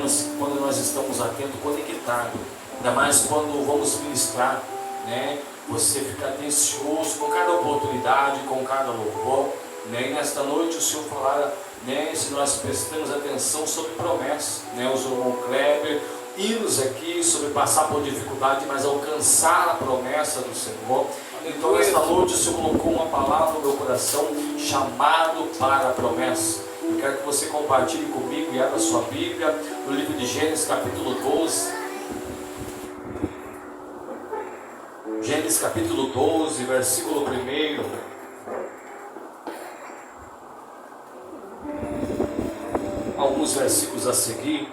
mais quando nós estamos atentos, conectados, ainda mais quando vamos ministrar, né? Você fica atencioso com cada oportunidade, com cada louvor, né? E nesta noite o Senhor falara, né? Se nós prestamos atenção sobre promessas, né? O irmão Kleber, hinos aqui sobre passar por dificuldade, mas alcançar a promessa do Senhor. Então esta noite o Senhor colocou uma palavra no meu coração, chamado para a promessa. Eu quero que você compartilhe comigo e abra sua Bíblia no livro de Gênesis capítulo 12. Gênesis capítulo 12, versículo 1. Alguns versículos a seguir.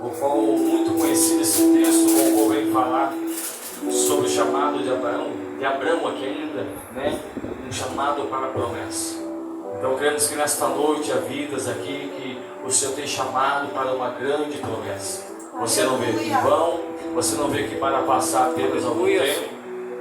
O qual muito conhecido esse texto, com o qual vem falar sobre o chamado de Abraão aqui ainda, né? Um chamado para a promessa. Então queremos que nesta noite há vidas aqui que o Senhor tem chamado para uma grande promessa. Você não veio aqui em vão, você não veio aqui para passar apenas algum tempo.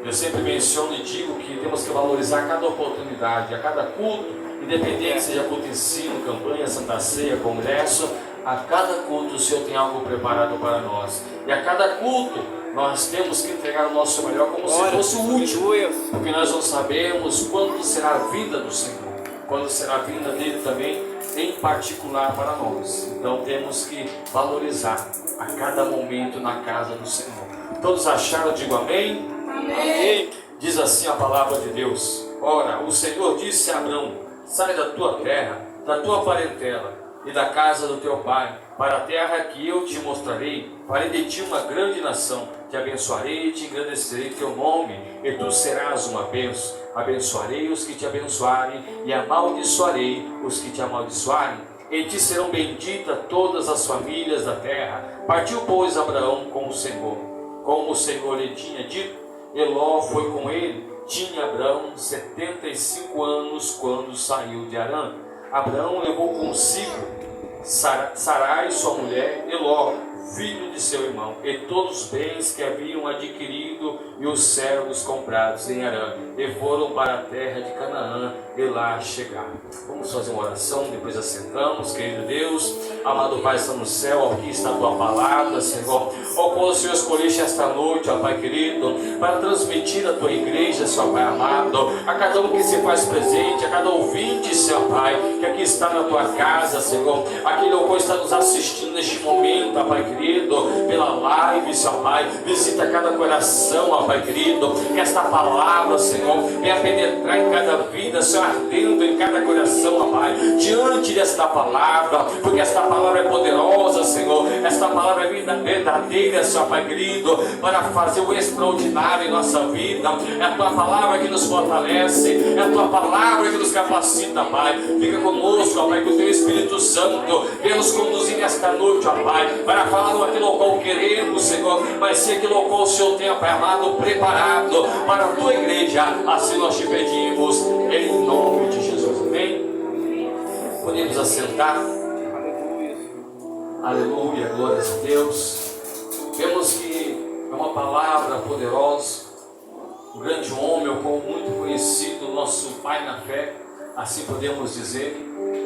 Eu sempre menciono e digo que temos que valorizar cada oportunidade, a cada culto, independente seja culto ensino, campanha, santa ceia, congresso. A cada culto o Senhor tem algo preparado para nós. E a cada culto nós temos que entregar o nosso melhor como se fosse o último. Porque nós não sabemos quando será a vinda do Senhor. Quando será a vinda dele também, em particular para nós. Então temos que valorizar a cada momento na casa do Senhor. Todos acharam? Digo amém? Amém. Diz assim a palavra de Deus. Ora, o Senhor disse a Abrão: sai da tua terra, da tua parentela e da casa do teu pai, para a terra que eu te mostrarei. Farei de ti uma grande nação, te abençoarei e te engrandecerei teu nome, e tu serás uma bênção. Abençoarei os que te abençoarem, e amaldiçoarei os que te amaldiçoarem. Em ti serão benditas todas as famílias da terra. Partiu, pois, Abraão com o Senhor, como o Senhor lhe tinha dito. E Ló foi com ele. Tinha Abraão 75 anos quando saiu de Harã. Abraão levou consigo Sarai, sua mulher, e Ló, filho de seu irmão, e todos os bens que haviam adquirido e os servos comprados em Harã, e foram para a terra de Canaã, e lá chegaram. Vamos fazer uma oração, depois assentamos. Querido Deus, amado Pai, está no céu, aqui está a tua palavra, Senhor, ó qual o Senhor escolheste esta noite, ó Pai querido, para transmitir a tua igreja, Senhor Pai amado, a cada um que se faz presente, a cada ouvinte, Senhor Pai, que aqui está na tua casa, Senhor, aquele qual está nos assistindo neste momento, ó Pai querido, pela live, Senhor Pai, visita cada coração, ó Pai querido, que esta palavra, Senhor, venha penetrar em cada vida, Senhor, ardendo em cada coração, ó Pai, diante desta palavra, porque esta palavra é poderosa, Senhor, esta palavra é vida verdadeira, Senhor Pai querido, para fazer o extraordinário em nossa vida. É a tua palavra que nos fortalece, é a tua palavra que nos capacita, Pai. Fica conosco, ó Pai, que o teu Espírito Santo venha nos conduzir nesta noite, ó Pai, para falar aquilo qual queremos, Senhor, mas ser aquilo qual o Senhor tenha, Pai amado, preparado para a tua igreja. Assim nós te pedimos, em nome de Jesus. Amém? Podemos assentar. Aleluia, glórias a Deus. Vemos que é uma palavra poderosa. Um grande homem, o qual muito conhecido, nosso pai na fé, assim podemos dizer,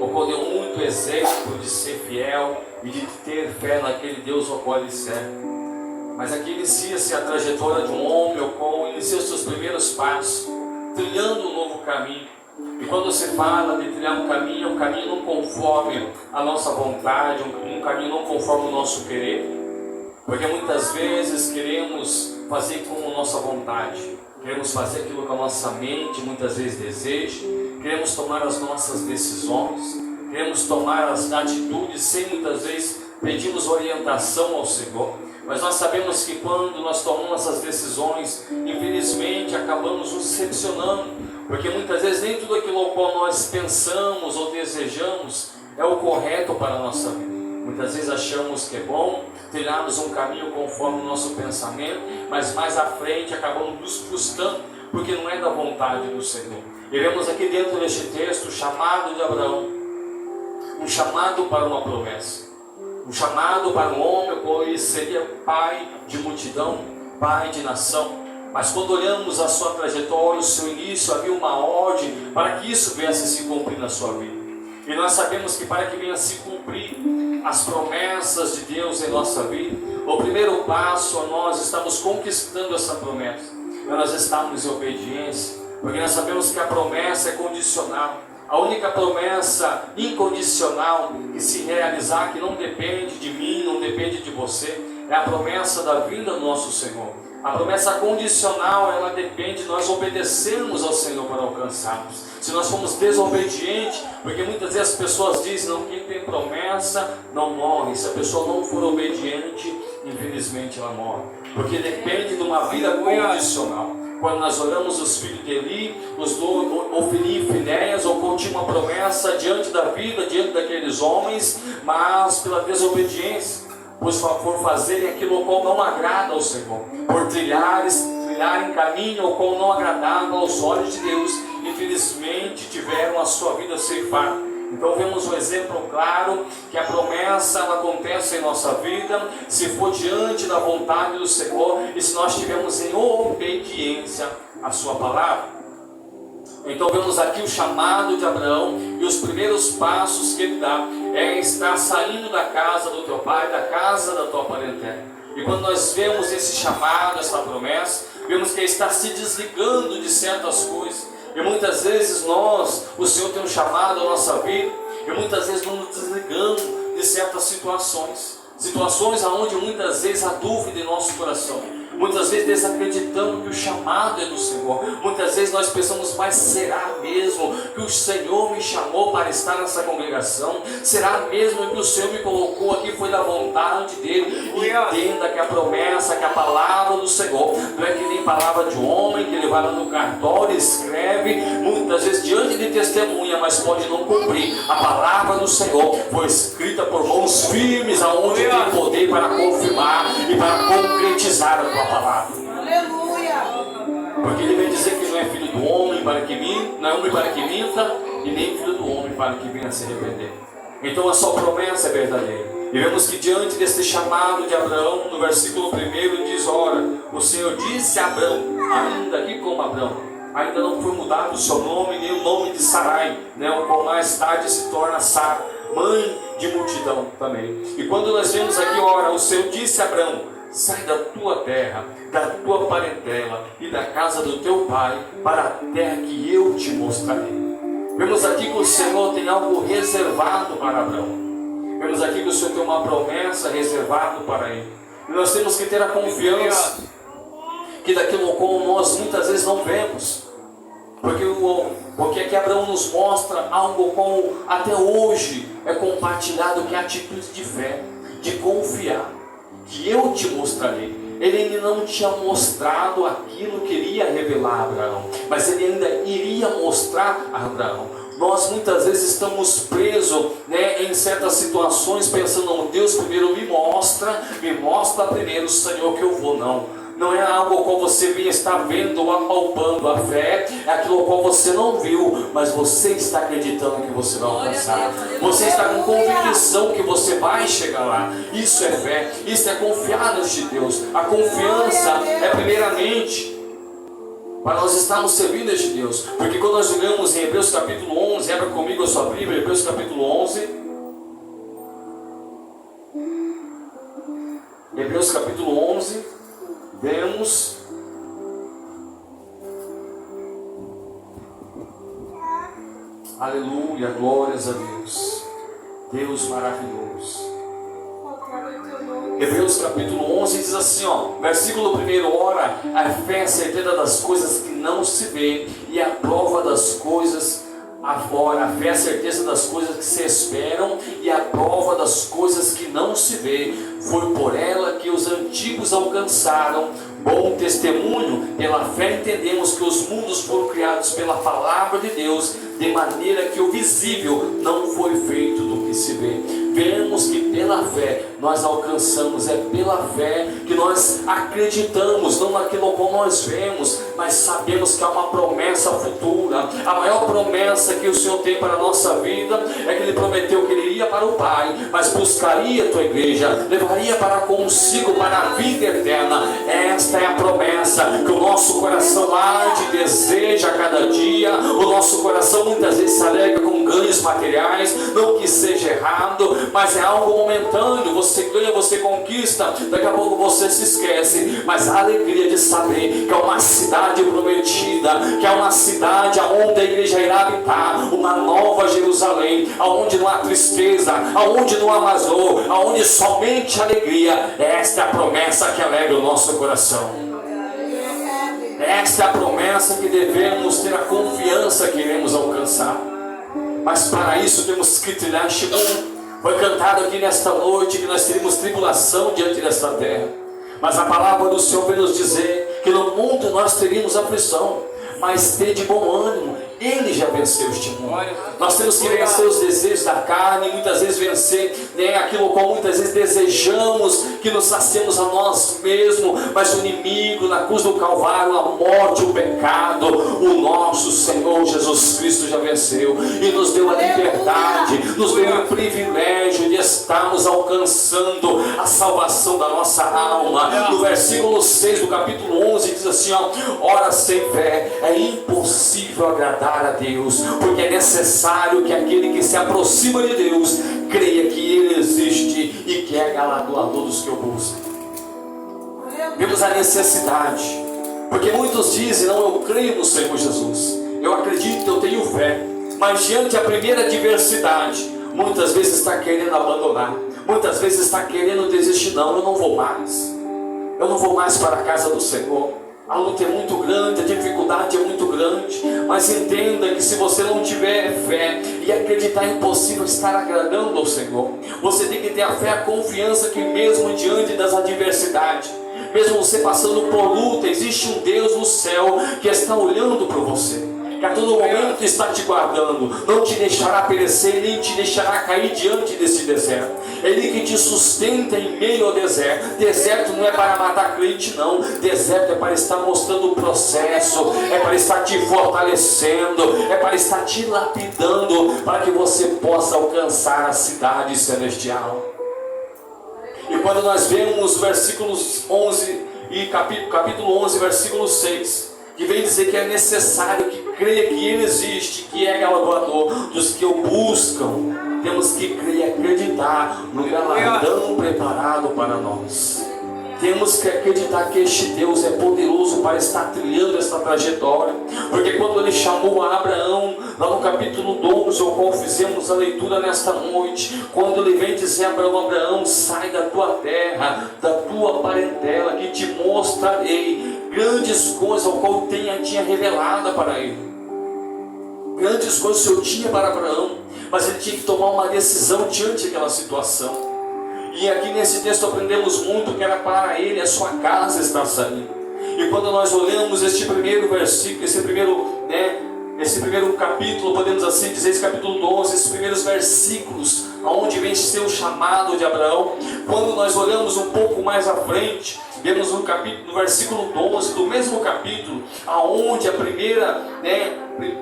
o qual deu muito exemplo de ser fiel e de ter fé naquele Deus ao qual ele serve. Mas aqui inicia-se a trajetória de um homem, o qual inicia os seus primeiros passos, trilhando um novo caminho. E quando você fala de trilhar um caminho não conforme a nossa vontade, um caminho não conforme o nosso querer, porque muitas vezes queremos fazer com a nossa vontade, queremos fazer aquilo que a nossa mente muitas vezes deseja, queremos tomar as nossas decisões, queremos tomar as atitudes sem muitas vezes pedirmos orientação ao Senhor. Mas nós sabemos que quando nós tomamos essas decisões, infelizmente acabamos nos decepcionando, porque muitas vezes nem tudo aquilo que nós pensamos ou desejamos é o correto para a nossa vida. Muitas vezes achamos que é bom trilharmos um caminho conforme o nosso pensamento, mas mais à frente acabamos nos frustrando, porque não é da vontade do Senhor. E vemos aqui dentro deste texto o chamado de Abraão, um chamado para uma promessa, um chamado para um homem, pois seria pai de multidão, pai de nação. Mas quando olhamos a sua trajetória, o seu início, havia uma ordem para que isso viesse a se cumprir na sua vida. E nós sabemos que para que venha a se cumprir cumprir as promessas de Deus em nossa vida, o primeiro passo é nós estamos conquistando essa promessa, nós estamos em obediência, porque nós sabemos que a promessa é condicional. A única promessa incondicional que se realizar, que não depende de mim, não depende de você, é a promessa da vinda do nosso Senhor. A promessa condicional, ela depende de nós obedecermos ao Senhor para alcançarmos. Se nós formos desobedientes, porque muitas vezes as pessoas dizem, não, quem tem promessa não morre. Se a pessoa não for obediente, infelizmente ela morre. Porque depende de uma vida condicional. Quando nós oramos os filhos de Eli, Ofni e Finéias, ou tinha uma promessa diante da vida, diante daqueles homens, mas pela desobediência, pois por fazerem aquilo ao qual não agrada ao Senhor, por trilharem caminho ao qual não agradava aos olhos de Deus, infelizmente tiveram a sua vida ceifada. Então vemos um exemplo claro que a promessa ela acontece em nossa vida se for diante da vontade do Senhor e se nós estivermos em obediência à sua palavra. Então vemos aqui o chamado de Abraão e os primeiros passos que ele dá é estar saindo da casa do teu pai, da casa da tua parentela. E quando nós vemos esse chamado, essa promessa, vemos que ele está se desligando de certas coisas. E muitas vezes o Senhor tem um chamado à nossa vida, e muitas vezes nos desligamos de certas situações onde muitas vezes há dúvida em nosso coração, muitas vezes desacreditando que o chamado é do Senhor, muitas vezes nós pensamos, mas será mesmo que o Senhor me chamou para estar nessa congregação? Será mesmo que o Senhor me colocou aqui, foi da vontade dele? Entenda que a promessa, que a palavra do Senhor não é que nem palavra de homem, que ele vai lá no cartório, escreve, muitas vezes diante de testemunha, mas pode não cumprir. A palavra do Senhor foi escrita por mãos firmes, aonde tem poder para confirmar e para concretizar a tua palavra. Aleluia! Porque ele vem dizer que não é filho do homem para que minta, não é homem para que minta, e nem filho do homem para que venha se arrepender. Então a sua promessa é verdadeira. E vemos que diante desse chamado de Abraão, no versículo 1 diz, ora, o Senhor disse a Abraão, ainda aqui como Abraão, ainda não foi mudado o seu nome, nem o nome de Sarai, né, o qual mais tarde se torna Sara, mãe de multidão também. E quando nós vemos aqui, ora, o Senhor disse a Abraão, sai da tua terra, da tua parentela e da casa do teu pai, para a terra que eu te mostrarei. Vemos aqui que o Senhor tem algo reservado para Abraão. Vemos aqui que o Senhor tem uma promessa reservada para ele. E nós temos que ter a confiança que daquilo como nós muitas vezes não vemos. Porque aqui Abraão nos mostra algo como até hoje é compartilhado, que é a atitude de fé, de confiar, que eu te mostrarei. Ele ainda não tinha mostrado aquilo que iria revelar a Abraão, mas ele ainda iria mostrar a Abraão. Nós muitas vezes estamos presos, né, em certas situações, pensando, não, Deus primeiro me mostra primeiro, Senhor, que eu vou. Não é algo ao qual você está vendo ou apalpando. A fé é aquilo ao qual você não viu, mas você está acreditando que você vai alcançar. Você está com convicção que você vai chegar lá. Isso é fé, isso é confiar neste Deus. A confiança é primeiramente para nós estarmos servindo este Deus. Porque quando nós olhamos em Hebreus capítulo 11, abra comigo a sua Bíblia, Hebreus capítulo 11. Hebreus capítulo 11, vemos aleluia, glórias a Deus, Deus maravilhoso. Hebreus capítulo 11 diz assim, versículo 1, ora, a fé é a certeza das coisas que não se vê e a prova das coisas afora. A fé é a certeza das coisas que se esperam e a prova das coisas que não se vê. Foi por ela que os antigos alcançaram bom testemunho. Pela fé entendemos que os mundos foram criados pela palavra de Deus, de maneira que o visível não foi feito do que se vê. Vemos que pela fé nós alcançamos, é pela fé que nós acreditamos, não naquilo que nós vemos, mas sabemos que há uma promessa futura. A maior promessa que o Senhor tem para a nossa vida é que Ele prometeu que Ele iria para o Pai, mas buscaria a tua igreja, levaria para consigo para a vida eterna. Esta é a promessa que o nosso coração arde e deseja a cada dia. O nosso coração muitas vezes se alegra com ganhos materiais, não que seja errado, mas é algo momentâneo. Você ganha, você conquista, daqui a pouco você se esquece. Mas a alegria de saber que é uma cidade prometida, que é uma cidade onde a igreja irá habitar, uma nova Jerusalém, aonde não há tristeza, aonde não há mais dor, aonde somente alegria. Esta é a promessa que alegra o nosso coração. Esta é a promessa que devemos ter, a confiança que iremos alcançar. Mas para isso temos que trilhar este mundo. Foi cantado aqui nesta noite que nós teríamos tribulação diante desta terra. Mas a palavra do Senhor vem nos dizer que no mundo nós teríamos aflição, mas tende bom ânimo, Ele já venceu este mundo. Nós temos que vencer os desejos da carne, muitas vezes vencer aquilo qual muitas vezes desejamos, que nos saciemos a nós mesmos, mas o inimigo na cruz do Calvário, a morte, o pecado, o nosso Senhor Jesus Cristo já venceu e nos deu a liberdade, nos deu o privilégio de estarmos alcançando a salvação da nossa alma. No versículo 6 do capítulo 11 diz assim, ora sem fé é impossível agradar a Deus, porque é necessário que aquele que se aproxima de Deus creia que Ele existe e que é galardoador dos que o buscam. Vemos a necessidade, porque muitos dizem, não, eu creio no Senhor Jesus, eu acredito, eu tenho fé, mas diante da primeira adversidade, muitas vezes está querendo abandonar, muitas vezes está querendo desistir. Não, eu não vou mais para a casa do Senhor. A luta é muito grande, a dificuldade é muito grande, mas entenda que se você não tiver fé e acreditar, é impossível estar agradando ao Senhor. Você tem que ter a fé, a confiança que mesmo diante das adversidades, mesmo você passando por luta, existe um Deus no céu que está olhando para você, que a todo momento está te guardando, não te deixará perecer, nem te deixará cair diante desse deserto. Ele que te sustenta em meio ao deserto. Deserto não é para matar crente, não. Deserto é para estar mostrando o processo, é para estar te fortalecendo, é para estar te lapidando, para que você possa alcançar a cidade celestial. E quando nós vemos versículos 11 e capítulo 11, versículo 6, que vem dizer que é necessário que creia que Ele existe, que é galardoador dos que o buscam. Temos que crer e acreditar no galardão preparado para nós. Temos que acreditar que este Deus é poderoso para estar trilhando essa trajetória. Porque quando Ele chamou a Abraão, lá no capítulo 12, ao qual fizemos a leitura nesta noite, quando Ele vem dizer a Abraão, Abraão, sai da tua terra, da tua parentela, que te mostrarei grandes coisas, ao qual tinha revelado para ele. Grandes coisas o Senhor tinha para Abraão, mas ele tinha que tomar uma decisão diante daquela situação. E aqui nesse texto aprendemos muito que era para ele, a sua casa está saindo. E quando nós olhamos este primeiro versículo, esse primeiro capítulo, podemos assim dizer, esse capítulo 12, esses primeiros versículos, onde vem ser o chamado de Abraão, quando nós olhamos um pouco mais à frente, vemos no versículo 12 do mesmo capítulo, aonde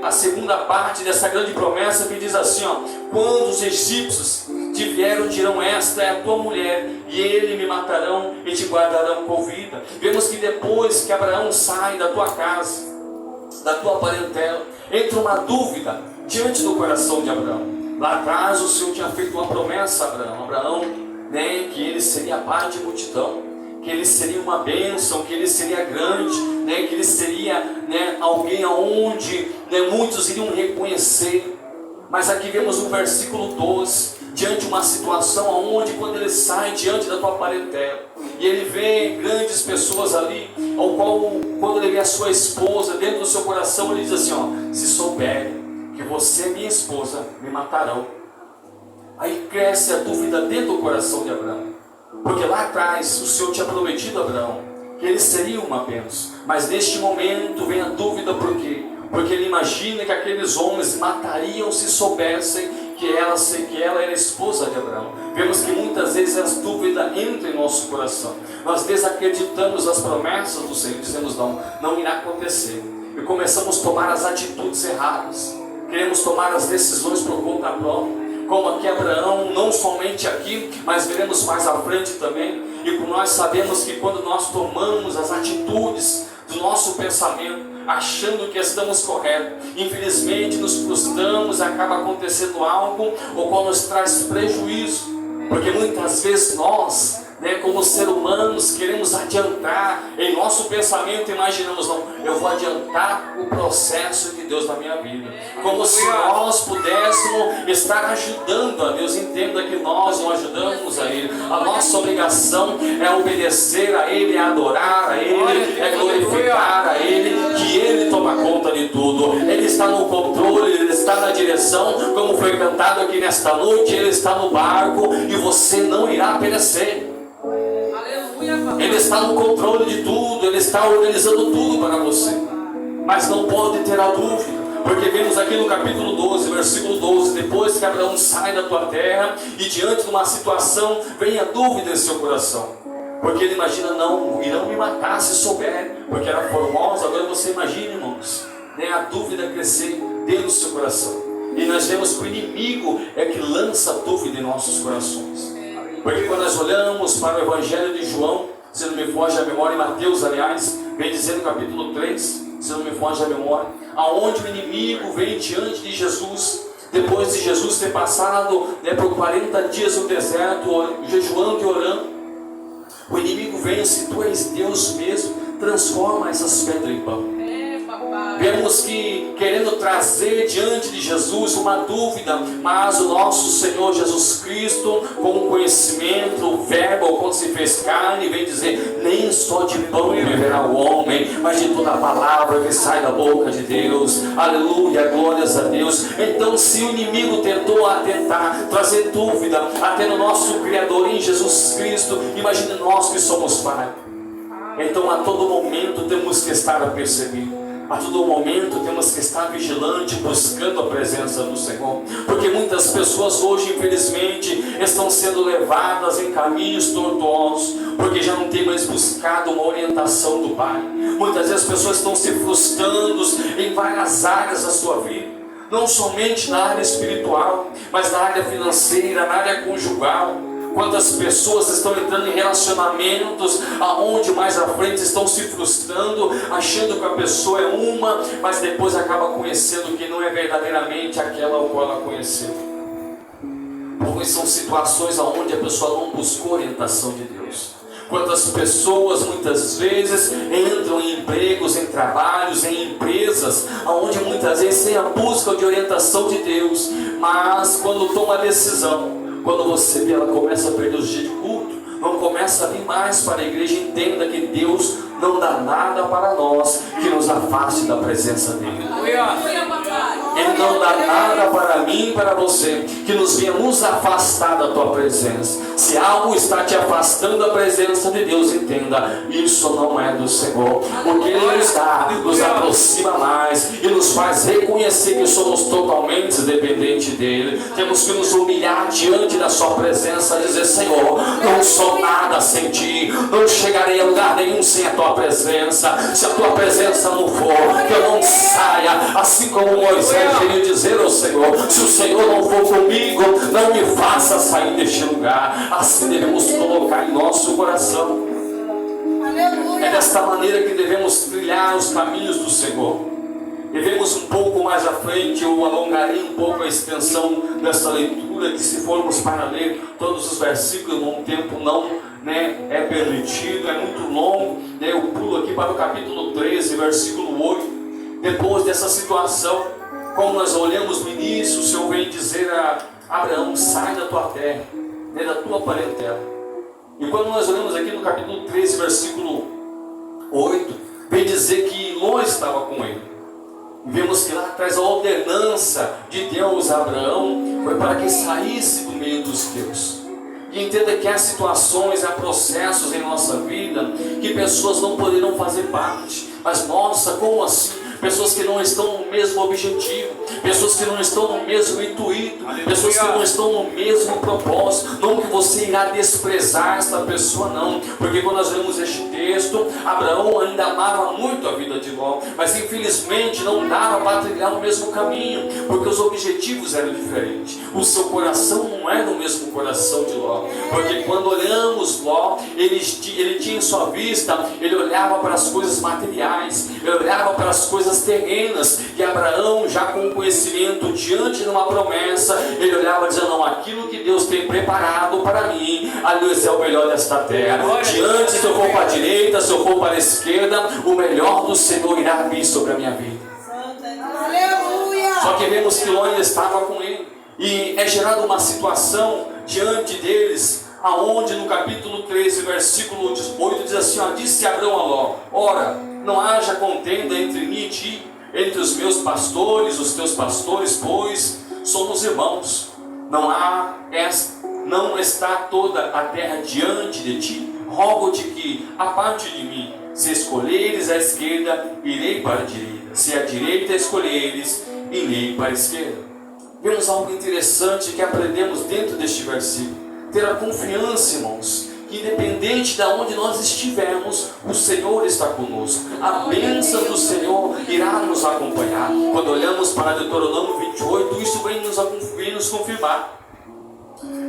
a segunda parte dessa grande promessa que diz assim, quando os egípcios te vieram, dirão, esta é a tua mulher, e ele me matarão e te guardarão com vida. Vemos que depois que Abraão sai da tua casa, da tua parentela, entra uma dúvida diante do coração de Abraão. Lá atrás o Senhor tinha feito uma promessa a Abraão, que ele seria pai de multidão, que ele seria uma bênção, que ele seria grande, que ele seria alguém aonde muitos iriam reconhecer. Mas aqui vemos no versículo 12, diante de uma situação onde quando ele sai diante da tua parentela, e ele vê grandes pessoas ali, ao qual quando ele vê a sua esposa dentro do seu coração, ele diz assim, se souberem que você é minha esposa, me matarão. Aí cresce a dúvida dentro do coração de Abraão, porque lá atrás o Senhor tinha prometido a Abraão que ele seria uma bênção, mas neste momento vem a dúvida. Por quê? Porque ele imagina que aqueles homens matariam se soubessem que ela era esposa de Abraão. Vemos que muitas vezes as dúvidas entram em nosso coração, nós desacreditamos as promessas do Senhor, dizemos não irá acontecer, e começamos a tomar as atitudes erradas, queremos tomar as decisões por conta própria, como aqui Abraão, não somente aqui, mas veremos mais à frente também. E nós sabemos que quando nós tomamos as atitudes do nosso pensamento, achando que estamos corretos. Infelizmente nos frustramos, acaba acontecendo algo, ou qual nos traz prejuízo, porque muitas vezes nós, como ser humanos, queremos adiantar em nosso pensamento, imaginamos, não, eu vou adiantar o processo de Deus na minha vida, como se nós pudéssemos estar ajudando a Deus. Entenda que nós não ajudamos a Ele. A nossa obrigação é obedecer a Ele, é adorar a Ele, é glorificar a Ele, que Ele toma conta de tudo. Ele está no controle, Ele está na direção, como foi cantado aqui nesta noite. Ele está no barco e você não irá perecer. Ele está no controle de tudo, Ele está organizando tudo para você. Mas não pode ter a dúvida, porque vemos aqui no capítulo 12, versículo 12: depois que Abraão sai da tua terra e diante de uma situação, vem a dúvida em seu coração, porque ele imagina, não, irão me matar se souberem, porque era formosa. Agora você imagina, irmãos, a dúvida crescer dentro do seu coração. E nós vemos que o inimigo é que lança dúvida em nossos corações. Porque quando nós olhamos para o Evangelho de João, se não me foge a memória, em Mateus, aliás, vem dizer no capítulo 3, se não me foge a memória, aonde o inimigo vem diante de Jesus, depois de Jesus ter passado por 40 dias no deserto, jejuando e orando, o inimigo vem: se tu és Deus mesmo, transforma essas pedras em pão. Vemos que querendo trazer diante de Jesus uma dúvida, mas o nosso Senhor Jesus Cristo, com o conhecimento, o verbo, quando se fez carne, vem dizer: nem só de pão viverá o homem, mas de toda a palavra que sai da boca de Deus. Aleluia, glórias a Deus. Então, se o inimigo tentou atentar, trazer dúvida até no nosso Criador em Jesus Cristo, imagine nós que somos Pai. Então a todo momento temos que estar apercebidos. A todo momento temos que estar vigilantes, buscando a presença do Senhor. Porque muitas pessoas hoje, infelizmente, estão sendo levadas em caminhos tortuosos, porque já não tem mais buscado uma orientação do Pai. Muitas vezes as pessoas estão se frustrando em várias áreas da sua vida, não somente na área espiritual, mas na área financeira, na área conjugal. Quantas pessoas estão entrando em relacionamentos aonde mais à frente estão se frustrando, achando que a pessoa é uma, mas depois acaba conhecendo que não é verdadeiramente aquela ao qual ela conheceu. Porque são situações aonde a pessoa não buscou orientação de Deus. Quantas pessoas muitas vezes entram em empregos, em trabalhos, em empresas, aonde muitas vezes tem a busca de orientação de Deus, mas quando toma a decisão, quando você vê, ela começa a perder os dias de culto, não começa a vir mais para a igreja. Entenda que Deus não dá nada para nós que nos afaste da presença dEle. Ele não dá nada para mim e para você que nos venha nos afastar da tua presença. Se algo está te afastando da presença de Deus, entenda, isso não é do Senhor. Porque Ele nos aproxima mais e nos faz reconhecer que somos totalmente dependentes dEle. Temos que nos humilhar diante da sua presença, dizer: Senhor, não sou nada sem ti, não chegarei a lugar nenhum sem a tua presença. Se a tua presença não for, que eu não saia. Assim como Moisés veio dizer ao Senhor: se o Senhor não for comigo, não me faça sair deste lugar. Assim devemos colocar em nosso coração. É desta maneira que devemos trilhar os caminhos do Senhor. Devemos um pouco mais à frente, eu alongarei um pouco a extensão dessa leitura, que se formos para ler todos os versículos num tempo não é permitido, é muito longo. Eu pulo aqui para o capítulo 13, versículo 8. Depois dessa situação, como nós olhamos no início, o Senhor vem dizer a Abraão: sai da tua terra, da tua parentela. E quando nós olhamos aqui no capítulo 13, versículo 8, vem dizer que Ló estava com ele. E vemos que lá atrás a ordenança de Deus a Abraão foi para que saísse do meio dos teus. E entenda que há situações, há processos em nossa vida que pessoas não poderão fazer parte. Mas nossa, como assim? Pessoas que não estão no mesmo objetivo, pessoas que não estão no mesmo intuito, pessoas que não estão no mesmo propósito. Não que você irá desprezar essa pessoa, não, porque quando nós lemos este texto, Abraão ainda amava muito a vida de Ló, mas infelizmente não dava para trilhar o mesmo caminho, porque os objetivos eram diferentes. O seu coração não era o mesmo coração de Ló, porque quando olhamos Ló, ele tinha em sua vista, ele olhava para as coisas materiais, ele olhava para as coisas terrenas, e Abraão, já com conhecimento diante de uma promessa, ele olhava dizendo: não, aquilo que Deus tem preparado para mim, ali é o melhor desta terra. Diante, se eu for para a direita, se eu for para a esquerda, o melhor do Senhor irá vir sobre a minha vida. Só que vemos que Ló ainda estava com ele, e é gerada uma situação diante deles, aonde no capítulo 13, versículo 8 diz assim: disse Abraão a Ló: ora, não haja contenda entre mim e ti, entre os meus pastores, os teus pastores, pois somos irmãos. Não está toda a terra diante de ti? Rogo-te que, a parte de mim, se escolheres a esquerda, irei para a direita; se a direita escolheres, irei para a esquerda. Vemos algo interessante que aprendemos dentro deste versículo: ter a confiança, irmãos, que independente de onde nós estivermos, o Senhor está conosco. A bênção do Senhor irá nos acompanhar. Quando olhamos para Deuteronômio 28, isso vem nos confirmar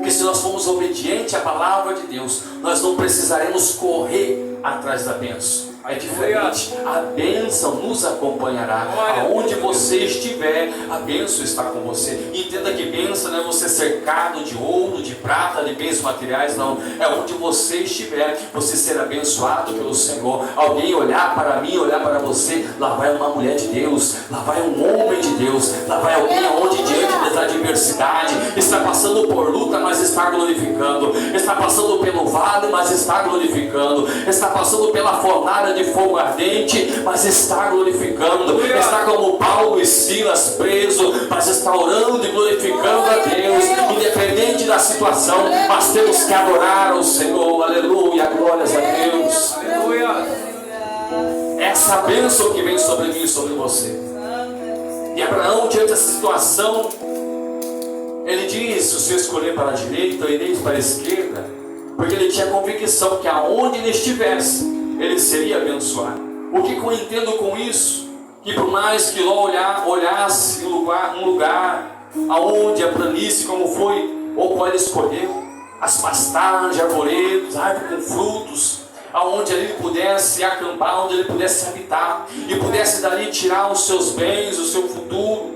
que se nós formos obedientes à palavra de Deus, nós não precisaremos correr atrás da bênção. É diferente, a bênção nos acompanhará. Aonde você estiver, a bênção está com você. Entenda que bênção não é você cercado de ouro, de prata, de bens materiais, não. É onde você estiver, você ser abençoado pelo Senhor. Alguém olhar para mim, olhar para você: lá vai uma mulher de Deus, lá vai um homem de Deus, lá vai alguém aonde diante da adversidade está passando por luta, mas está glorificando, está passando pelo vale, mas está glorificando, está passando pela fornalha de fogo ardente, mas está glorificando, está como Paulo e Silas preso, mas está orando e glorificando a Deus, independente da situação. Mas temos que adorar ao Senhor. Aleluia, glórias a Deus. Essa bênção que vem sobre mim e sobre você. E Abraão, diante dessa situação, ele diz: se eu escolher para a direita, eu irei para a esquerda, porque ele tinha convicção que aonde ele estivesse, ele seria abençoado. O que eu entendo com isso? Que por mais que Ló olhasse um lugar aonde a planície, como foi, ou qual ele escolheu, as pastagens, arvoredos, árvores com frutos, aonde ele pudesse acampar, onde ele pudesse habitar, e pudesse dali tirar os seus bens, o seu futuro.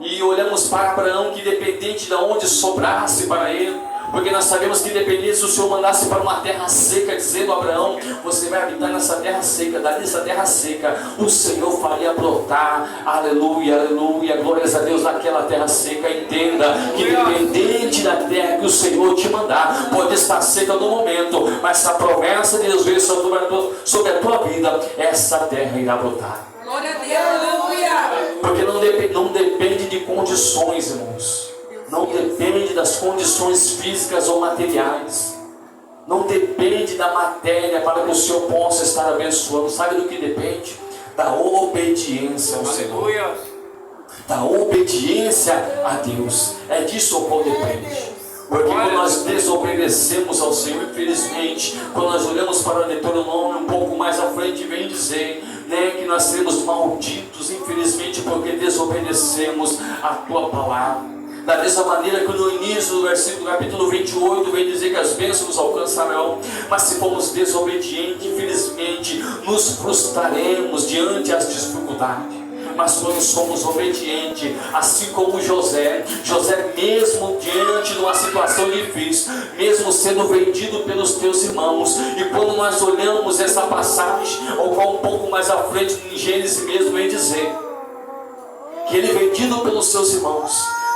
E olhamos para Abraão, que independente de onde sobrasse para ele, porque nós sabemos que independente se o Senhor mandasse para uma terra seca, dizendo a Abraão: você vai habitar nessa terra seca, dali dessa terra seca o Senhor faria brotar, aleluia, aleluia, glórias a Deus, naquela terra seca. Entenda que independente da terra que o Senhor te mandar, pode estar seca no momento, mas se a promessa de Deus veio sobre a tua vida, essa terra irá brotar. Glória a Deus, aleluia. Porque não depende de condições, irmãos. Não depende das condições físicas ou materiais. Não depende da matéria para que o Senhor possa estar abençoando. Sabe do que depende? Da obediência ao Senhor. Da obediência a Deus. É disso o qual depende. Porque quando nós desobedecemos ao Senhor, infelizmente, quando nós olhamos para o Deuteronômio um pouco mais à frente, vem dizer, que nós seremos malditos, infelizmente, porque desobedecemos a tua palavra. Da mesma maneira que no início do versículo capítulo 28 vem dizer que as bênçãos nos alcançarão, mas se formos desobedientes, infelizmente nos frustraremos diante das dificuldades. Mas quando somos obedientes, assim como José mesmo diante de uma situação difícil, mesmo sendo vendido pelos teus irmãos, e quando nós olhamos essa passagem, ou um pouco mais à frente em Gênesis mesmo, vem dizer que ele vendido pelos seus irmãos,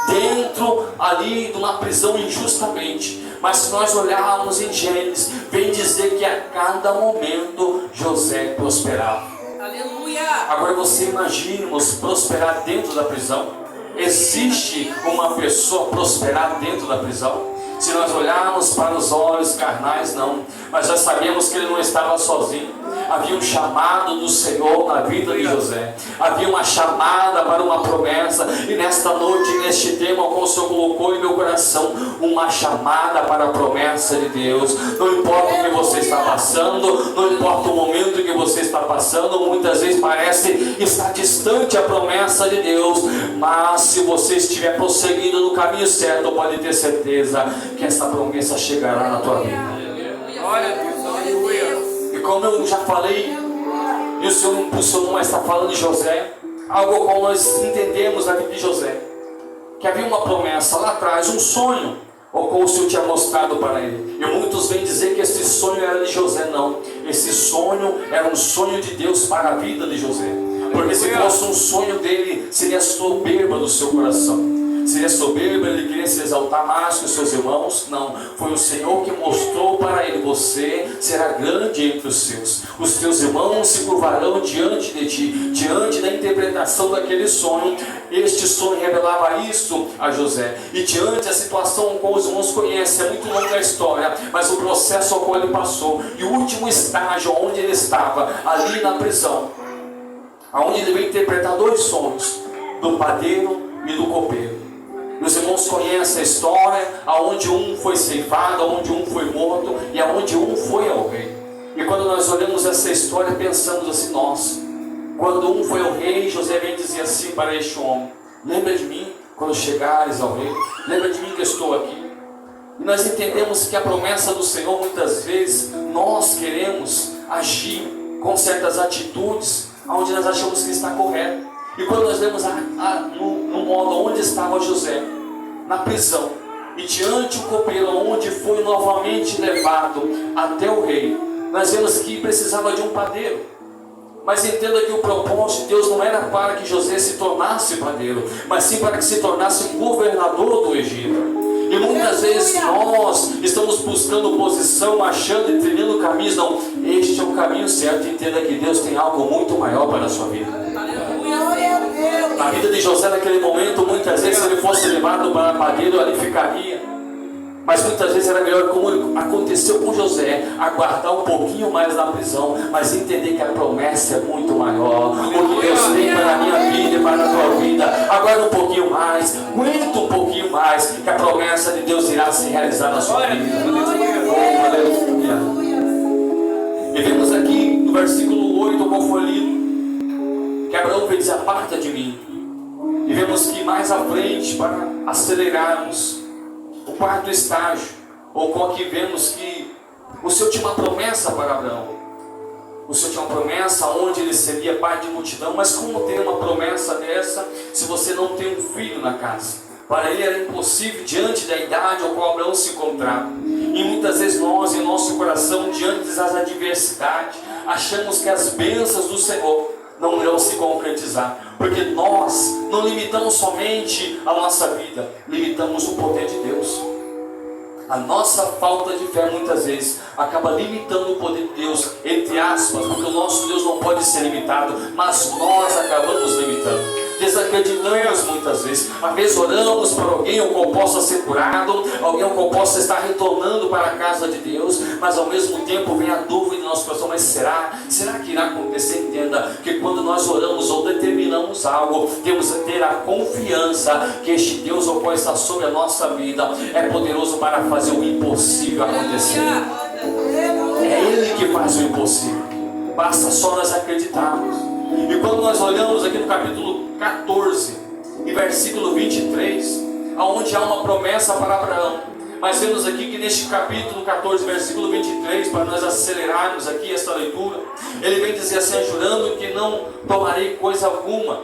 dentro ali de uma prisão injustamente. Mas se nós olharmos em Gênesis, vem dizer que a cada momento José prosperava. Aleluia. Agora você imagina, irmãos, prosperar dentro da prisão. Existe uma pessoa prosperar dentro da prisão? Se nós olharmos para os olhos carnais, não. Mas já sabemos que ele não estava sozinho. Havia um chamado do Senhor na vida de José. Havia uma chamada para uma promessa. E nesta noite, neste tema, o Senhor colocou em meu coração uma chamada para a promessa de Deus. Não importa o que você está passando, não importa o momento que você está passando, muitas vezes parece estar distante a promessa de Deus. Mas se você estiver prosseguindo no caminho certo, pode ter certeza que essa promessa chegará na tua vida. Glória a Deus, aleluia. E como eu já falei, e o Senhor me impulsionou a estar falando de José, algo como nós entendemos na vida de José, que havia uma promessa lá atrás, um sonho, ou como o Senhor tinha mostrado para ele. E muitos vêm dizer que esse sonho era de José. Não, esse sonho era um sonho de Deus para a vida de José. Porque se fosse um sonho dele, seria soberba do seu coração. Seria soberba, ele queria se exaltar mais que os seus irmãos. Não, foi o Senhor que mostrou para ele: você será grande entre os seus. Os teus irmãos se curvarão diante de ti. Diante da interpretação daquele sonho, este sonho revelava isso a José. E diante da situação como os irmãos conhecem, é muito longa a história, mas o processo ao qual ele passou, e o último estágio onde ele estava, ali na prisão, onde ele veio interpretar dois sonhos, do padeiro e do copeiro. Meus irmãos conhecem a história, aonde um foi ceifado, aonde um foi morto e aonde um foi ao rei. E quando nós olhamos essa história, pensamos assim: nossa, quando um foi ao rei, José vem dizer assim para este homem: lembra de mim quando chegares ao rei, lembra de mim que eu estou aqui. E nós entendemos que a promessa do Senhor, muitas vezes nós queremos agir com certas atitudes onde nós achamos que está correto. E quando nós vemos no modo onde estava José, na prisão, e diante o copeiro, onde foi novamente levado até o rei, nós vemos que precisava de um padeiro. Mas entenda que o propósito de Deus não era para que José se tornasse padeiro, mas sim para que se tornasse governador do Egito. E muitas vezes nós estamos buscando posição, achando e trilhando caminhos. Não, este é o caminho certo. Entenda que Deus tem algo muito maior para a sua vida. Na vida de José naquele momento, muitas vezes se ele fosse levado para padeiro, ali ficaria. Mas muitas vezes era melhor, como aconteceu com José, aguardar um pouquinho mais na prisão, mas entender que a promessa é muito maior. O que Deus tem para a minha vida e para a tua vida, aguarda um pouquinho mais, aguenta um pouquinho mais, que a promessa de Deus irá se realizar na sua vida. Aleluia. E vemos aqui no versículo 8, qual foi lido, que Abraão veio dizer: aparta de mim. E vemos que mais à frente, para acelerarmos, o quarto estágio, ou com que vemos que o Senhor tinha uma promessa para Abraão. O Senhor tinha uma promessa onde ele seria pai de multidão. Mas como ter uma promessa dessa se você não tem um filho na casa? Para ele era impossível diante da idade ao qual Abraão se encontrava. E muitas vezes nós, em nosso coração, diante das adversidades, achamos que as bênçãos do Senhor não irão se concretizar, porque nós não limitamos somente a nossa vida, limitamos o poder de Deus. A nossa falta de fé muitas vezes acaba limitando o poder de Deus, entre aspas, porque o nosso Deus não pode ser limitado, mas nós acabamos limitando. Desacreditamos muitas vezes. Às vezes oramos para alguém o qual possa ser curado, alguém o qual possa estar retornando para a casa de Deus, mas ao mesmo tempo vem a dúvida no nosso coração: mas será que irá acontecer? Entenda que quando nós oramos ou determinamos algo, temos que ter a confiança que este Deus o qual está sobre a nossa vida é poderoso para fazer o impossível acontecer. É Ele que faz o impossível, basta só nós acreditarmos. E quando nós olhamos aqui no capítulo 14, e versículo 23, onde há uma promessa para Abraão, mas vemos aqui que neste capítulo 14, versículo 23, para nós acelerarmos aqui esta leitura, ele vem dizer assim: jurando que não tomarei coisa alguma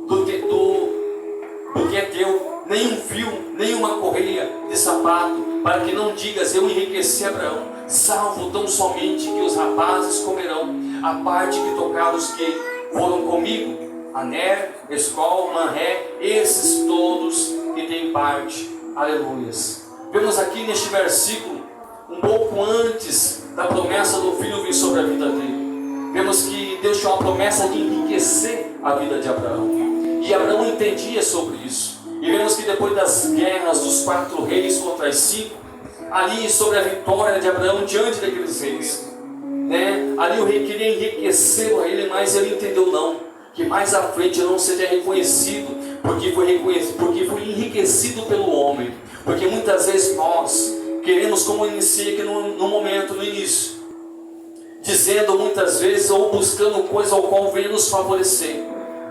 do que é teu, nem um fio, nem uma correia de sapato, para que não digas: eu enriqueci Abraão, salvo tão somente que os rapazes comerão a parte que tocaram os que foram comigo, Aner, Escol, Manré, esses todos que têm parte. Aleluias. Vemos aqui neste versículo, um pouco antes da promessa do filho vir sobre a vida dele, vemos que Deus tinha uma promessa de enriquecer a vida de Abraão, e Abraão entendia sobre isso. E vemos que depois das guerras dos 4 reis contra as 5, ali sobre a vitória de Abraão diante daqueles reis, né? Ali o rei queria enriquecer a ele, mas ele entendeu não, que mais à frente não seja reconhecido, porque foi enriquecido pelo homem. Porque muitas vezes nós queremos, como eu iniciei aqui no momento, no início, dizendo muitas vezes ou buscando coisa ao qual venha nos favorecer,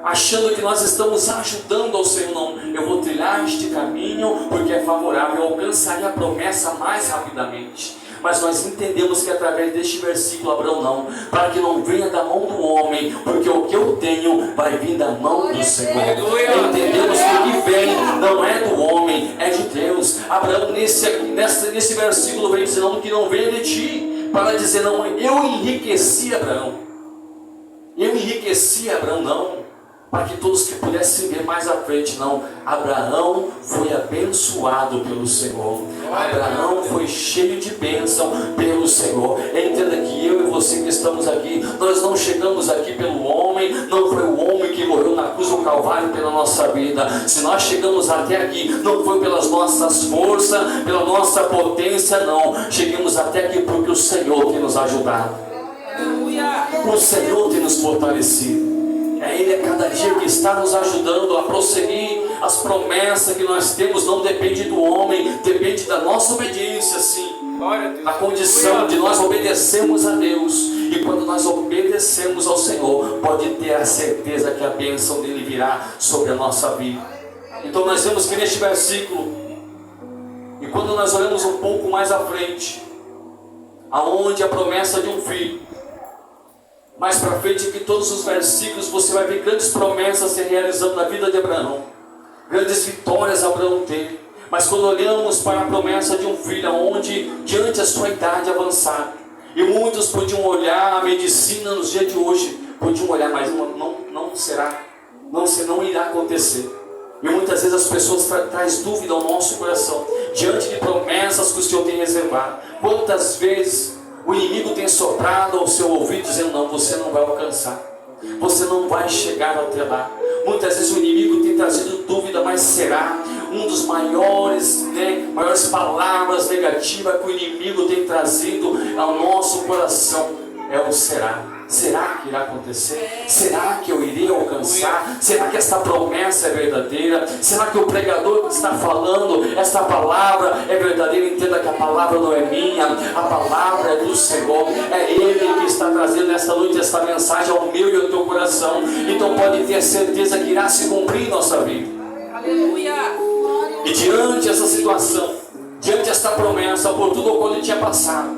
achando que nós estamos ajudando ao Senhor. Não, eu vou trilhar este caminho porque é favorável, eu alcançarei a promessa mais rapidamente. Mas nós entendemos que através deste versículo, Abraão não, para que não venha da mão do homem, porque o que eu tenho vai vir da mão do Senhor. Entendemos que o que vem não é do homem, é de Deus. Abraão nesse versículo vem dizendo que não veio de ti, para dizer não, eu enriqueci Abraão. Eu enriqueci Abraão não, para que todos que pudessem ver mais à frente, não. Abraão foi abençoado pelo Senhor. Abraão foi cheio de bênção pelo Senhor. Entenda que eu e você que estamos aqui, nós não chegamos aqui pelo homem, não foi o homem que morreu na cruz do Calvário pela nossa vida. Se nós chegamos até aqui, não foi pelas nossas forças, pela nossa potência, não. Chegamos até aqui porque o Senhor tem nos ajudado. O Senhor tem nos fortalecido. É Ele a cada dia que está nos ajudando a prosseguir. As promessas que nós temos não dependem do homem, depende da nossa obediência, sim. A condição de nós obedecermos a Deus. E quando nós obedecemos ao Senhor, pode ter a certeza que a bênção dele virá sobre a nossa vida. Então nós vemos que neste versículo, e quando nós olhamos um pouco mais à frente, aonde a promessa de um filho, mais para frente, que todos os versículos você vai ver grandes promessas se realizando na vida de Abraão, grandes vitórias Abraão teve. Mas quando olhamos para a promessa de um filho, onde diante da sua idade avançada, e muitos podiam olhar a medicina nos dias de hoje, podiam olhar, mas não irá acontecer. E muitas vezes as pessoas trazem dúvida ao nosso coração, diante de promessas que o Senhor tem reservado. Quantas vezes o inimigo tem soprado ao seu ouvido dizendo, não, você não vai alcançar, você não vai chegar até lá. Muitas vezes o inimigo tem trazido dúvida, mas será? Um dos maiores palavras negativas que o inimigo tem trazido ao nosso coração é o será. Será que irá acontecer? Será que eu irei alcançar? Será que esta promessa é verdadeira? Será que o pregador que está falando esta palavra é verdadeira? Entenda que a palavra não é minha, a palavra é do Senhor. É Ele que está trazendo nesta noite esta mensagem ao meu e ao teu coração. Então pode ter certeza que irá se cumprir em nossa vida. Aleluia! E diante dessa situação, diante desta promessa, por tudo o qual ele tinha passado,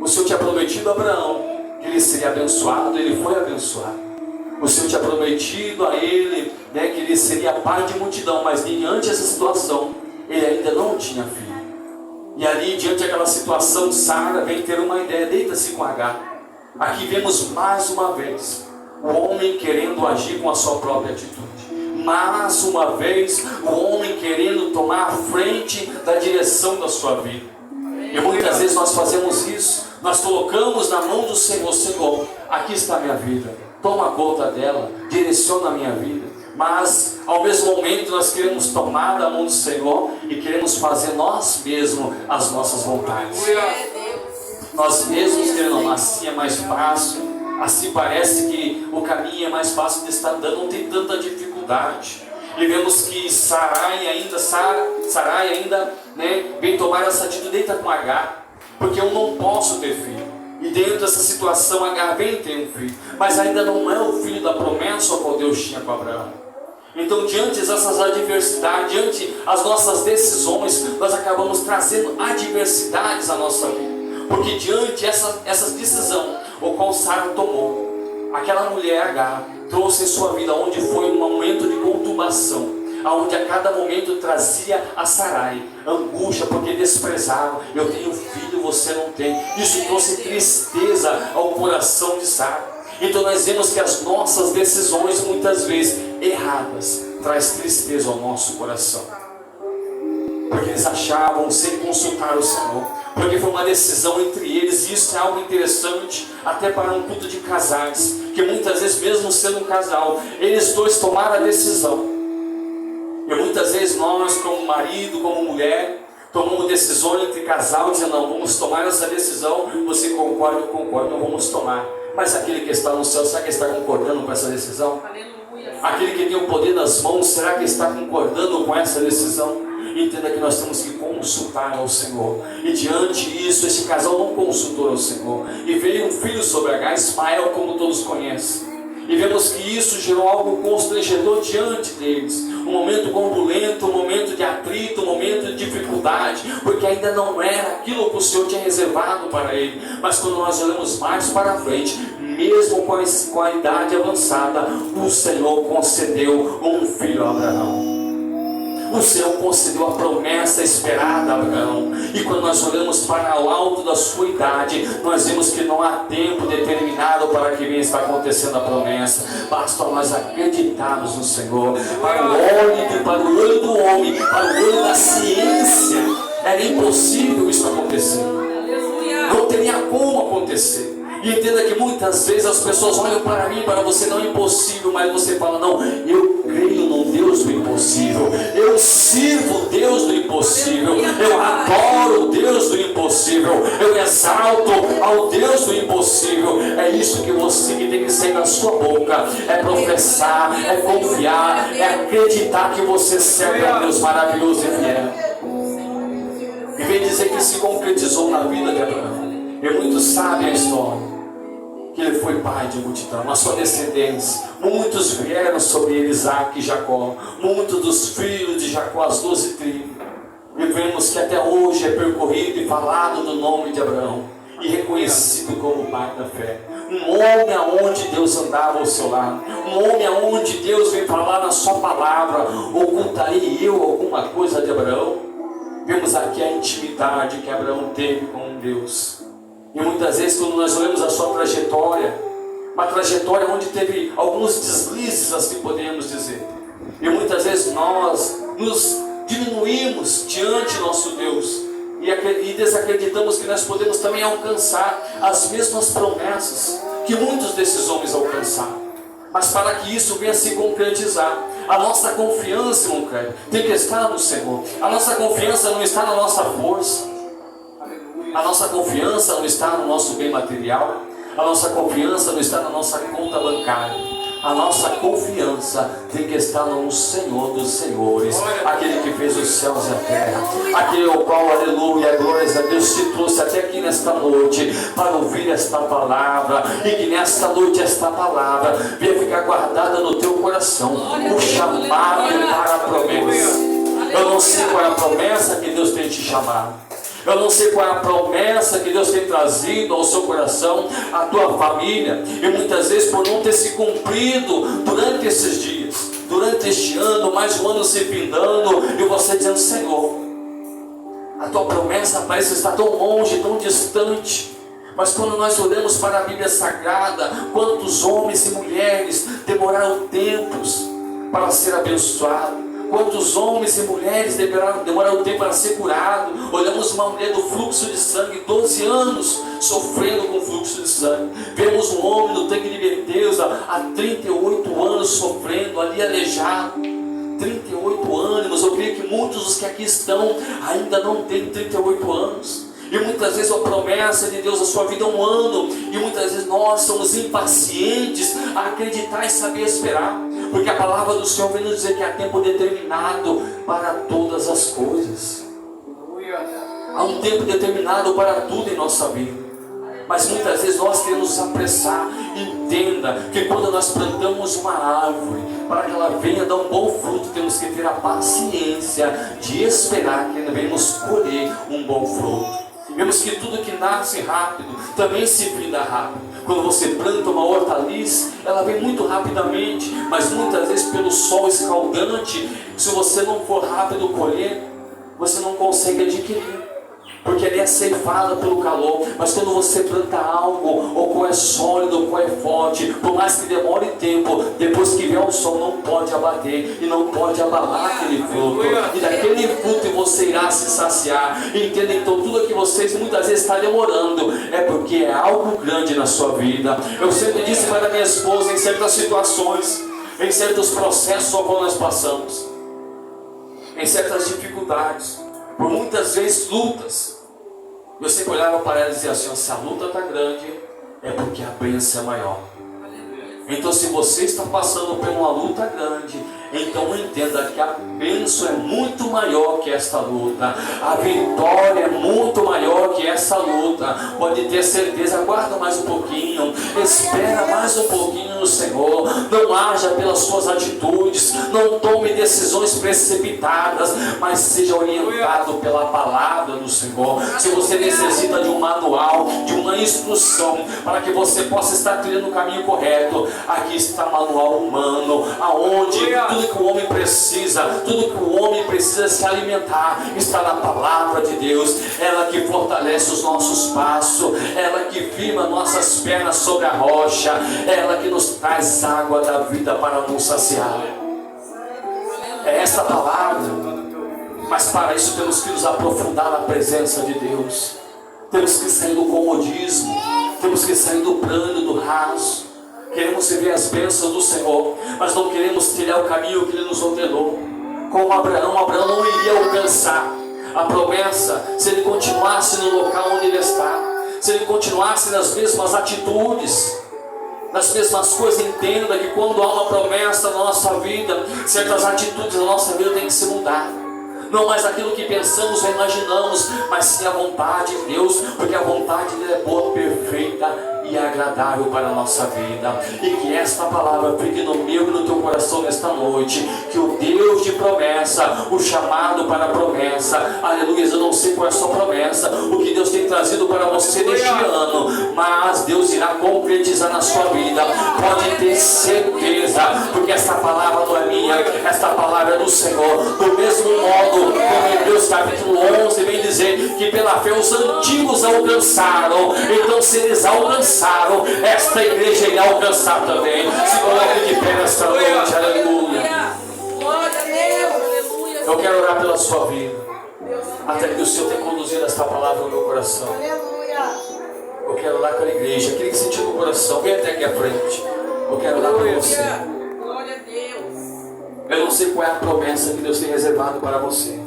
o Senhor tinha prometido a Abraão que ele seria abençoado, ele foi abençoado. O Senhor tinha prometido a ele, que ele seria pai de multidão, mas diante dessa situação, ele ainda não tinha filho. E ali, diante daquela situação, Sara vem ter uma ideia, deita-se com Agar. Aqui vemos mais uma vez o homem querendo agir com a sua própria atitude. Mais uma vez, o homem querendo tomar a frente da direção da sua vida. E muitas vezes nós fazemos isso. Nós colocamos na mão do Senhor, Senhor, aqui está a minha vida, toma conta dela, direciona a minha vida. Mas ao mesmo momento nós queremos tomar da mão do Senhor e queremos fazer nós mesmos as nossas vontades. Nós mesmos queremos, assim é mais fácil, assim parece que o caminho é mais fácil de estar dando, não tem tanta dificuldade. E vemos que Sarai ainda vem tomar essa atitude, deita com Agar, porque eu não posso ter filho. E dentro dessa situação Agar vem ter um filho, mas ainda não é o filho da promessa ao qual Deus tinha com Abraão. Então diante dessas adversidades, diante das nossas decisões, nós acabamos trazendo adversidades à nossa vida. Porque diante essa decisão, o qual Sara tomou, aquela mulher Agar trouxe em sua vida, onde foi um momento de conturbação, onde a cada momento trazia a Sarai angústia, porque desprezava, eu tenho filho, você não tem. Isso trouxe tristeza ao coração de Sara. Então nós vemos que as nossas decisões, muitas vezes erradas, traz tristeza ao nosso coração, porque eles achavam sem consultar o Senhor, porque foi uma decisão entre eles. E isso é algo interessante até para um culto de casais, que muitas vezes, mesmo sendo um casal, eles dois tomaram a decisão. E muitas muitas vezes nós, como marido, como mulher, tomamos decisões entre casal, dizendo, não, vamos tomar essa decisão, você concorda, eu concordo, não vamos tomar. Mas aquele que está no céu, será que está concordando com essa decisão? Aquele que tem o poder nas mãos, será que está concordando com essa decisão? Entenda que nós temos que consultar ao Senhor. E diante disso, este casal não consultou ao Senhor. E veio um filho sobre Agar, Ismael, como todos conhecem. E vemos que isso gerou algo constrangedor diante deles. Um momento turbulento, um momento de atrito, um momento de dificuldade, porque ainda não era aquilo que o Senhor tinha reservado para ele. Mas quando nós olhamos mais para frente, mesmo com a idade avançada, o Senhor concedeu um filho a Abraão. O Senhor concedeu a promessa esperada a Abraão. E quando nós olhamos para o alto da sua idade, nós vemos que não há tempo determinado para que venha estar acontecendo a promessa. Basta nós acreditarmos no Senhor. Para o olho do homem, para o olho da ciência, era impossível isso acontecer. Não teria como acontecer. E entenda que muitas vezes as pessoas olham para mim, para você, não é impossível, mas você fala, não, eu creio no Deus do impossível, eu sirvo o Deus do impossível, eu adoro o Deus do impossível, eu exalto ao Deus do impossível. É isso que você que tem que sair da sua boca, é professar, é confiar, é acreditar que você serve a Deus maravilhoso e fiel. E vem dizer que se concretizou na vida de Abraão. E muitos sabem a história, que ele foi pai de multidão, a sua descendência. Muitos vieram sobre ele, Isaac e Jacó. Muitos dos filhos de Jacó, as 12 tribos. E vemos que até hoje é percorrido e falado do nome de Abraão, e reconhecido como pai da fé. Um homem aonde Deus andava ao seu lado. Um homem aonde Deus vem falar na sua palavra. Ocultarei eu alguma coisa de Abraão? Vemos aqui a intimidade que Abraão teve com Deus. E muitas vezes quando nós olhamos a sua trajetória, uma trajetória onde teve alguns deslizes, assim podemos dizer. E muitas vezes nós nos diminuímos diante do nosso Deus. E desacreditamos que nós podemos também alcançar as mesmas promessas que muitos desses homens alcançaram. Mas para que isso venha se concretizar, a nossa confiança, irmão Cleber, tem que estar no Senhor. A nossa confiança não está na nossa força. A nossa confiança não está no nosso bem material. A nossa confiança não está na nossa conta bancária. A nossa confiança tem que estar no Senhor dos Senhores, aquele que fez os céus e a terra, aquele ao qual, aleluia, glórias a Deus, te trouxe até aqui nesta noite para ouvir esta palavra, e que nesta noite esta palavra venha ficar guardada no teu coração, o chamado para a promessa. Eu não sei qual é a promessa que Deus tem te chamado. Eu não sei qual é a promessa que Deus tem trazido ao seu coração, à tua família. E muitas vezes por não ter se cumprido durante esses dias, durante este ano, mais um ano se findando, e você dizendo, Senhor, a tua promessa parece estar tão longe, tão distante. Mas quando nós olhamos para a Bíblia Sagrada, quantos homens e mulheres demoraram tempos para ser abençoados. Quantos homens e mulheres demoraram tempo para ser curados. Olhamos uma mulher do fluxo de sangue, 12 anos sofrendo com fluxo de sangue. Vemos um homem no tanque de Betesda há 38 anos sofrendo, ali aleijado. 38 anos, eu creio que muitos dos que aqui estão ainda não têm 38 anos. E muitas vezes a promessa de Deus na sua vida é um ano. E muitas vezes nós somos impacientes a acreditar e saber esperar. Porque a palavra do Senhor vem nos dizer que há tempo determinado para todas as coisas. Há um tempo determinado para tudo em nossa vida. Mas muitas vezes nós queremos nos apressar. Entenda que quando nós plantamos uma árvore, para que ela venha dar um bom fruto, temos que ter a paciência de esperar que venhamos colher um bom fruto. Vemos que tudo que nasce rápido também se finda rápido. Quando você planta uma hortaliça, ela vem muito rapidamente, mas muitas vezes pelo sol escaldante, se você não for rápido colher, você não consegue adquirir, porque ele é ceifada pelo calor. Mas quando você planta algo, ou qual é sólido, ou qual é forte, por mais que demore tempo, depois que vier o sol, não pode abater e não pode abalar aquele fruto. E daquele fruto você irá se saciar. Entenda então, tudo que vocês muitas vezes está demorando é porque é algo grande na sua vida. Eu sempre disse para minha esposa, em certas situações, em certos processos ao qual nós passamos, em certas dificuldades, por muitas vezes lutas. Eu sempre olhava para ela e dizia assim: se a luta está grande, é porque a bênção é maior. Então, se você está passando por uma luta grande, então entenda que a bênção é muito maior que esta luta. A vitória é muito maior que essa luta. Pode ter certeza. Aguarda mais um pouquinho. Espera mais um pouquinho no Senhor. Não haja pelas suas atitudes. Não tome decisões precipitadas, mas seja orientado pela palavra do Senhor. Se você necessita de um manual, de uma instrução, para que você possa estar trilhando o caminho correto, aqui está o manual humano, aonde tudo que o homem precisa, tudo que o homem precisa se alimentar, está na palavra de Deus. Ela que fortalece os nossos passos, ela que firma nossas pernas sobre a rocha, ela que nos traz água da vida para nos saciar. É essa palavra. Mas para isso temos que nos aprofundar na presença de Deus. Temos que sair do comodismo, temos que sair do plano, do raso. Queremos viver as bênçãos do Senhor, mas não queremos trilhar o caminho que Ele nos ordenou. Como Abraão não iria alcançar a promessa se ele continuasse no local onde ele está, se ele continuasse nas mesmas atitudes, nas mesmas coisas. Entenda que quando há uma promessa na nossa vida, certas atitudes da nossa vida têm que se mudar. Não mais aquilo que pensamos ou imaginamos, mas sim a vontade de Deus, porque a vontade dele é boa, perfeita e agradável para a nossa vida. E que esta palavra fique no meu e no teu coração nesta noite. Que o Deus de promessa, o chamado para a promessa, aleluia, eu não sei qual é a sua promessa, o que Deus tem trazido para você neste ano, mas Deus irá concretizar na sua vida. Pode ter certeza, porque esta palavra não é minha, esta palavra é do Senhor. Do mesmo modo, como em Hebreus capítulo 11 vem dizer que pela fé os antigos alcançaram, então se eles alcançaram, esta igreja irá alcançar também. Se coloque de pé nesta noite, aleluia. Eu quero orar pela sua vida, até que o Senhor tenha conduzido esta palavra no meu coração. Eu quero orar pela igreja, aquele que sentiu no coração, vem até aqui à frente. Eu quero orar por você. Eu não sei qual é a promessa que Deus tem reservado para você.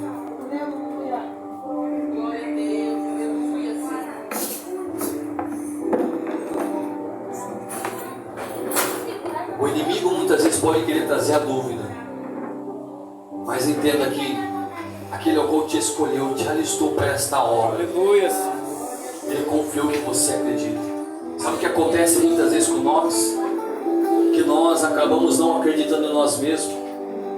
O inimigo muitas vezes pode querer trazer a dúvida, mas entenda que aquele ao qual te escolheu, te alistou para esta obra. Ele confiou que você acredita. Sabe o que acontece muitas vezes com nós? Que nós acabamos não acreditando em nós mesmos,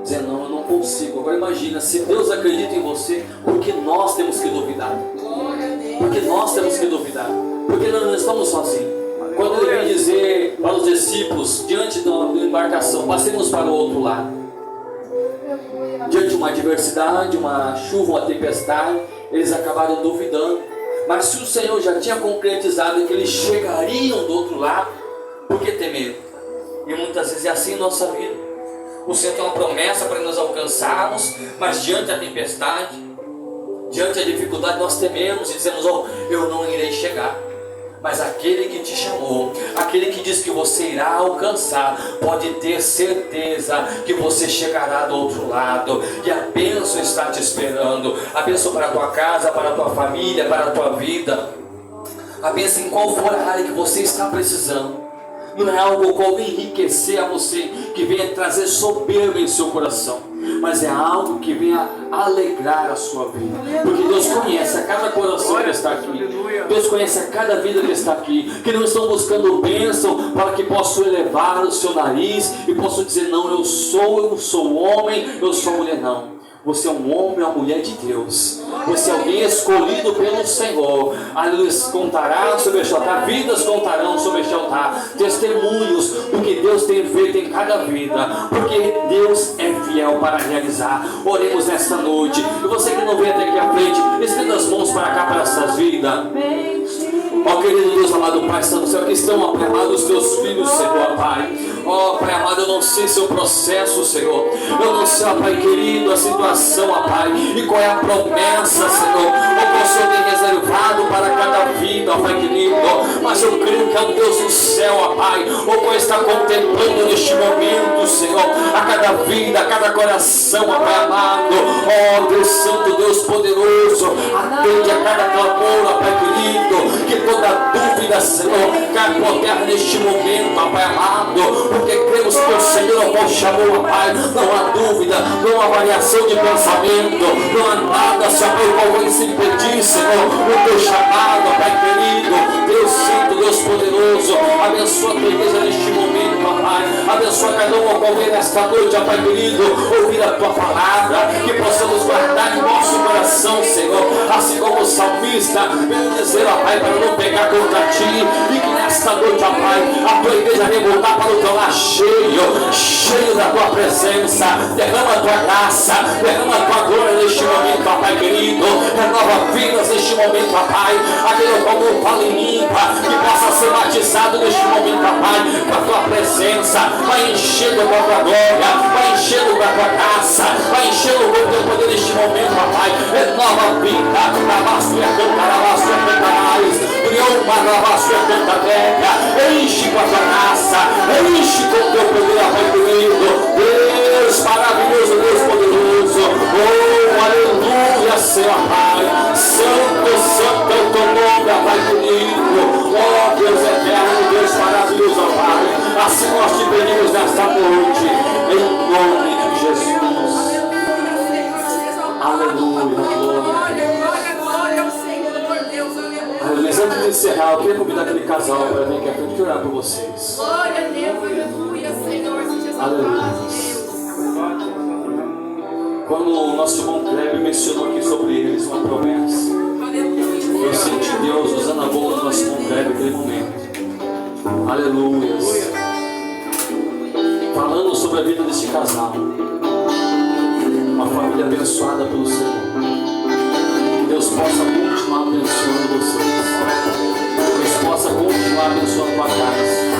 dizendo: não, eu não consigo. Agora imagina, se Deus acredita em você, por que nós temos que duvidar? Porque nós temos que duvidar, porque nós não estamos sozinhos. Quando ele vem dizer para os discípulos, diante da embarcação, passemos para o outro lado, diante de uma adversidade, uma chuva, uma tempestade, eles acabaram duvidando. Mas se o Senhor já tinha concretizado que eles chegariam do outro lado, por que ter medo? E muitas vezes é assim em nossa vida. O Senhor tem uma promessa para nós alcançarmos, mas diante da tempestade, diante da dificuldade, nós tememos e dizemos: oh, eu não irei chegar. Mas aquele que te chamou, aquele que diz que você irá alcançar, pode ter certeza que você chegará do outro lado. E a bênção está te esperando. A bênção para a tua casa, para a tua família, para a tua vida. A bênção em qual for a área que você está precisando. Não é algo que vai enriquecer a você, que venha trazer soberba em seu coração, mas é algo que venha alegrar a sua vida. Porque Deus conhece a cada coração que está aqui. Deus conhece a cada vida que está aqui, que não estão buscando bênção para que possam elevar o seu nariz e possam dizer: não, eu sou homem, eu sou mulher. Não. Você é um homem ou uma mulher de Deus. Você é alguém escolhido pelo Senhor. Aleluia. Contará sobre este altar. Vidas contarão sobre este altar. Testemunhos do que Deus tem feito em cada vida. Porque Deus é fiel para realizar. Oremos nesta noite. E você que não vem até aqui à frente, estenda as mãos para cá, para essas vidas. Ó querido Deus amado Pai, Santo Céu, que estão amados os teus filhos, Senhor, Pai. Ó Pai amado, eu não sei seu processo, Senhor. Eu não sei, ó Pai querido, a situação, ó Pai, e qual é a promessa, Senhor, o que o Senhor tem reservado para cada vida, ó Pai querido. mas eu creio que é o Deus do céu, ó Pai, o Pai está contemplando neste momento, Senhor, a cada vida, a cada coração, ó Pai amado. Ó Deus Santo, Deus poderoso, atende a cada clamor, ó Pai querido, que toda dúvida, Senhor, cai por terra neste momento, ó Pai amado, porque cremos que o Senhor nos chamou, ó Pai. Não há dúvida, não há variação de pensamento, não há nada, Senhor, qual vai se impedir, Senhor, o teu chamado, ó Pai querido. Deus Santo, Deus poderoso, abençoa a tua igreja neste momento, ó Pai. Abençoa cada um ao ver nesta noite, ó Pai querido, ouvir a tua palavra, que possamos guardar em nosso coração, Senhor, assim como o salmista veio dizer, ó Pai, para não pecar contra ti, e que nesta noite, ó Pai, a tua igreja venha voltar para o teu lar cheio da tua presença. Derrama a tua graça, derrama a tua glória neste momento, ó Pai querido. Renova vidas neste momento, ó Pai. Aquele como fala em limpa, que possa ser batizado neste momento, ó Pai, com a tua presença. Vai enchendo com a tua glória, vai enchendo com a tua graça, vai enchendo com o teu poder neste momento, ó Pai. Renova a vida, lavaço e a canta, lavaço e a canta mais. Uma lavaço e a canta terra. Enche com a tua graça, enche com o teu poder, ó Pai querido. Deus maravilhoso, Deus poderoso. Oh, aleluia, Senhor Pai. Santo, santo é o teu nome, ó Pai querido. Oh, Deus eterno, Deus maravilhoso, ó Pai. Assim nós te pedimos nesta noite, em nome de Jesus. Aleluia, glória. Mas antes de encerrar, eu queria convidar aquele casal para vir aqui à frente orar por vocês. Glória a Deus, aleluia, Senhor, Jesus. Aleluia. Quando o nosso irmão Kleber mencionou aqui sobre eles uma promessa, eu senti Deus usando a boca do nosso irmão Kleber naquele momento. Aleluia. Falando sobre a vida desse casal. Uma família abençoada pelo Senhor. Que Deus possa continuar abençoando vocês. Que Deus possa continuar abençoando a tua casa.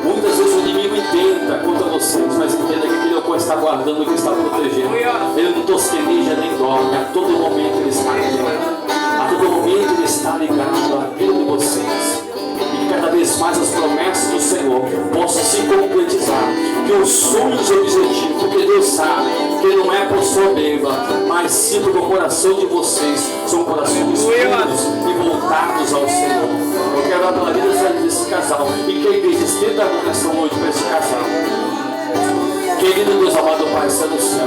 Muitas vezes o inimigo intenta contra vocês, mas entenda que Ele está guardando, que está protegendo. Ele não tosqueneja nem dorme. A todo momento Ele está ligado. A todo momento Ele está ligado à vida de vocês. E que cada vez mais as promessas do Senhor possam se concretizar. Que os sonhos e objetivos, porque Deus sabe que Ele não é por soberba, mas sim porque o coração de vocês são corações puros e voltados ao Senhor. Eu quero orar pela vida desse casal e que a igreja estenda a mão nessa noite para esse casal. Querido Deus amado Pai, está no céu.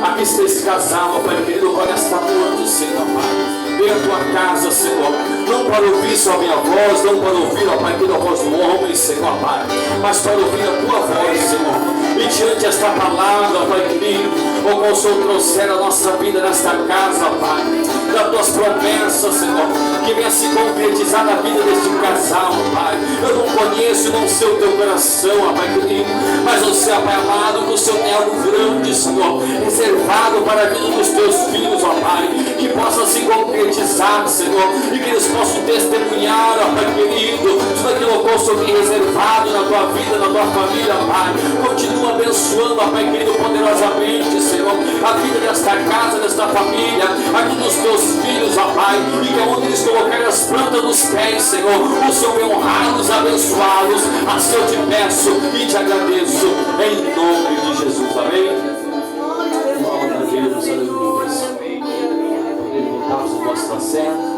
Aqui está esse casal, Pai querido, com esta noite, Senhor Pai. Venha a tua casa, Senhor, não para ouvir só a minha voz, não para ouvir, ó Pai, a voz do homem, Senhor Pai, mas para ouvir a tua voz, Senhor. E diante desta palavra, ó Pai querido, ó qual o Senhor trouxer a nossa vida nesta casa, ó Pai, das tuas promessas, Senhor, que venha se concretizar na vida deste casal, ó Pai. Eu não conheço, não sei o teu coração, ó Pai querido, mas eu sei, ó Pai amado, que o Senhor tem algo grande, Senhor, reservado para a vida dos teus filhos, ó Pai, que possa se concretizar, Senhor, e que eles possam testemunhar, ó Pai querido, tudo aquilo que o Senhor tem reservado na tua vida, na tua família, Pai. Continua abençoando, ó Pai querido, poderosamente, Senhor, a vida desta casa, desta família, a vida dos teus filhos, ó Pai, e que onde eles colocarem as plantas dos pés, Senhor, o Senhor venha honrá-los, abençoá-los. Assim eu te peço e te agradeço, em nome de Jesus, amém? Glória a Deus, aleluia. Podemos voltar ao nosso assento.